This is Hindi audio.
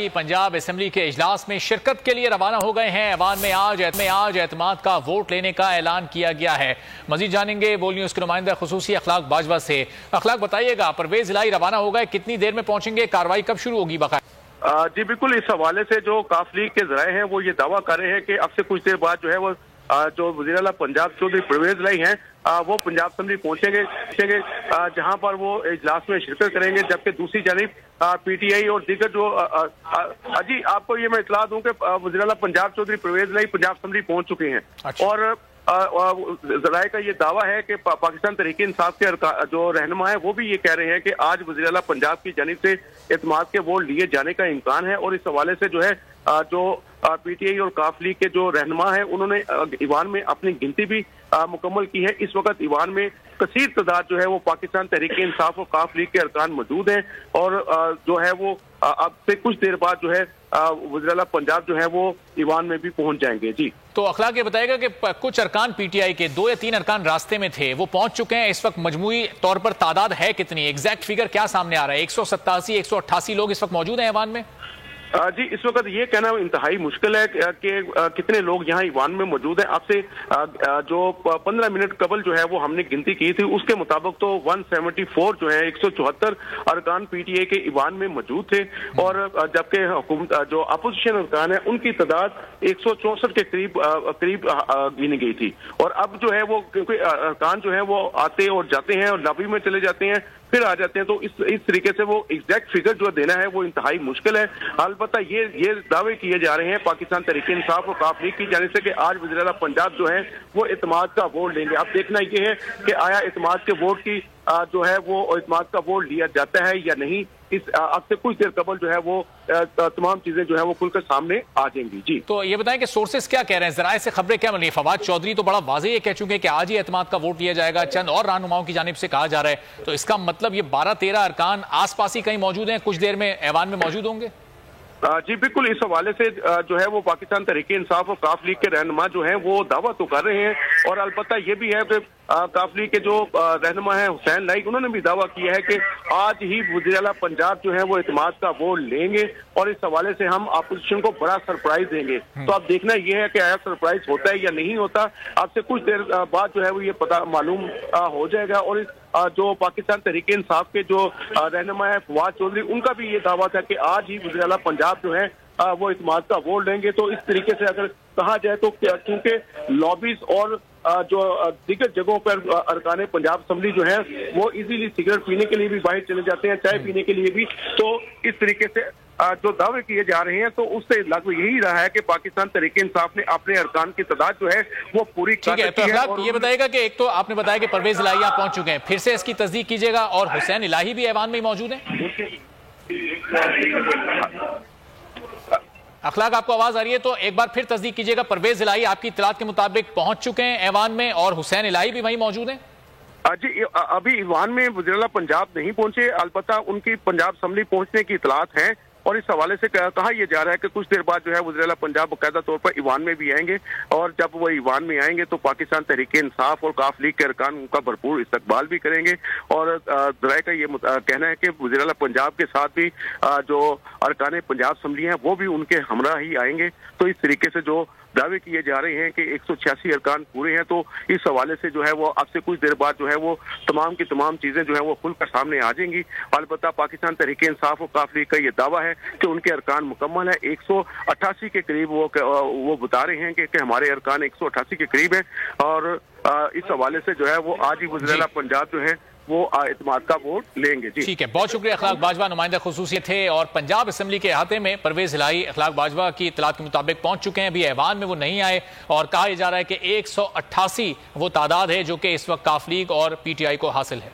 पंजाब असेंबली के इजलास में शिरकत के लिए रवाना हो गए हैं। ऐवान में आज एतमाद का वोट लेने का ऐलान किया गया है। मजीद जानेंगे बोल न्यूज के नुमाइंदा खुसूसी अखलाक बाजवा से। अखलाक बताइएगा, परवेज इलाही रवाना हो गए, कितनी देर में पहुंचेंगे, कार्रवाई कब शुरू होगी? जी बिल्कुल, इस हवाले से जो काफ लीग के जराए हैं वो ये दावा कर रहे हैं कि अब से कुछ देर बाद जो है वो जो वज़ीर आला पंजाब चौधरी परवेज इलाही हैं वो पंजाब असेंबली पहुंचेंगे जहां पर वो इजलास में शिरकत करेंगे। जबकि दूसरी जानिब पीटीआई और दीगर जो अजी आपको ये मैं इतला दूं कि वज़ीर आला पंजाब चौधरी परवेज इलाही पंजाब असेंबली पहुंच चुके हैं। अच्छा। और जराए का ये दावा है कि पाकिस्तान तहरीक इंसाफ के जो रहनुमा है वो भी ये कह रहे हैं कि आज वज़ीर आला पंजाब की जानिब से एतमाद के वोट लिए जाने का इम्कान है। और इस हवाले से जो है जो पीटीआई और काफ लीग के जो रहनुमा है उन्होंने ईवान में अपनी गिनती भी मुकम्मल की है। इस वक्त ईवान में कसीर तादाद जो है वो पाकिस्तान तहरीक इंसाफ और काफ लीग के अरकान मौजूद हैं। और जो है वो अब से कुछ देर बाद जो है वज़ीर आला पंजाब जो है वो ईवान में भी पहुंच जाएंगे। जी तो अखलाक ये बताएगा कि कुछ अरकान पीटीआई के 2 या 3 अरकान रास्ते में थे, वो पहुंच चुके हैं। इस वक्त मजमूई तौर पर तादाद है कितनी? एग्जैक्ट फिगर क्या सामने आ रहा है? 187 188 लोग इस वक्त मौजूद हैं ईवान में। जी इस वक्त ये कहना इंतहाई मुश्किल है कि कितने लोग यहाँ ईवान में मौजूद हैं। आपसे जो 15 मिनट कबल जो है वो हमने गिनती की थी, उसके मुताबिक तो 174 जो है 174 अरकान पीटीए के ईवान में मौजूद थे। और जबकि हुकूमत जो अपोजिशन अरकान है उनकी तादाद 164 के करीब गिनी गई थी। और अब जो है वो क्योंकि अरकान जो है वो आते और जाते हैं और लॉबी में चले जाते हैं फिर आ जाते हैं, तो इस तरीके से वो एग्जैक्ट फिगर जो देना है वो इंतहाई मुश्किल है। अलबत्ता ये दावे किए जा रहे हैं पाकिस्तान तहरीक इंसाफ और काफ लीग की जानिब से कि आज वज़ीर आला पंजाब जो है वो एतमाद का वोट लेंगे। अब देखना ये है कि आया एतमाद के वोट की जो है वो एतमाद का वोट लिया जाता है या नहीं। इस अब से कुछ देर कबल जो है वो तमाम चीजें जो है वो खुलकर सामने आ जाएंगी। जी तो ये बताएं कि सोर्सेस क्या कह रहे हैं, जराए से खबरें क्या मिली? फवाद चौधरी तो बड़ा वाज़ेह ये कह चुके हैं कि आज ही एतमाद का वोट लिया जाएगा। चंद और रहनुमाओं की जानिब से कहा जा रहा है, तो इसका मतलब ये 12-13 अरकान आस पास ही कहीं मौजूद हैं, कुछ देर में ऐवान में मौजूद होंगे। जी बिल्कुल, इस हवाले से जो है वो पाकिस्तान तहरीक इंसाफ और काफ लीग के रहनुमा जो हैं वो दावा तो कर रहे हैं। और अलबत्ता ये भी है कि काफ लीग के जो रहनुमा है हुसैन लाइक, उन्होंने भी दावा किया है कि आज ही वज़ीर आला पंजाब जो है वो एतमाद का वोट लेंगे और इस हवाले से हम अपोजिशन को बड़ा सरप्राइज देंगे। तो अब देखना ये है कि आया सरप्राइज होता है या नहीं होता। आपसे कुछ देर बाद जो है वो ये पता मालूम हो जाएगा। और इस जो पाकिस्तान तहरीक इंसाफ के जो रहनुमा है फवाद चौधरी, उनका भी ये दावा था कि आज ही वज़ीर आला पंजाब जो है वो एतमाद का वोट लेंगे। तो इस तरीके से अगर कहा जाए तो क्योंकि लॉबीज और जो दीगर जगहों पर अरकान पंजाब असेंबली जो है वो इजीली सिगरेट पीने के लिए भी बाहर चले जाते हैं, चाय पीने के लिए भी। तो इस तरीके से जो दावे किए जा रहे हैं तो उससे लगभग यही रहा है कि पाकिस्तान तहरीक इंसाफ ने अपने अरकान की तादाद जो है वो पूरी ठीक है। तो ये बताएगा कि एक तो आपने बताया कि परवेज इलाही यहाँ पहुंच चुके हैं, फिर से इसकी तस्दीक कीजिएगा। और हुसैन इलाही भी ऐवान में मौजूद है। अखलाक आपको आवाज आ रही है तो एक बार फिर तस्दीक कीजिएगा। परवेज इलाही आपकी इत्तलात के मुताबिक पहुंच चुके हैं ऐवान में और हुसैन इलाही भी वहीं मौजूद हैं। जी अभी ईवान में वज़ीर आला पंजाब नहीं पहुंचे, अलबत्ता उनकी पंजाब असेंबली पहुंचने की इत्तलात है। और इस हवाले से कहा यह जा रहा है कि कुछ देर बाद जो है वज़ीर आला पंजाब बाकायदा तौर पर ईवान में भी आएंगे। और जब वो ईवान में आएंगे तो पाकिस्तान तहरीक इंसाफ और काफ लीग के अरकान उनका भरपूर इस्तकबाल भी करेंगे। और जराए का ये कहना है कि वज़ीर आला पंजाब के साथ भी जो अरकान पंजाब असेंबली हैं वो भी उनके हमरा ही आएंगे। तो इस तरीके से जो दावे किए जा रहे हैं कि 186 अरकान पूरे हैं, तो इस हवाले से जो है वो अब से कुछ देर बाद जो है वो तमाम की तमाम चीजें जो है वो खुलकर सामने आ जाएंगी। अलबत्ता पाकिस्तान तहरीक इंसाफ और काफ लीग का ये दावा है कि उनके अरकान मुकम्मल है। 188 के करीब वो बता रहे हैं कि हमारे अरकान 188 के करीब है। और इस हवाले से जो है वो आज ही वज़ीर आला पंजाब जो है वो एतमाद का वोट लेंगे। जी ठीक है, बहुत शुक्रिया। अखलाक बाजवा नुमाइंदा खुसूसी थे और पंजाब असेंबली के अहाते में परवेज इलाही अखलाक बाजवा की इत्तलात के मुताबिक पहुंच चुके हैं। अभी ऐवान में वो नहीं आए और कहा जा रहा है कि 188 वो तादाद है जो कि इस वक्त काफ लीग और पीटीआई को हासिल है।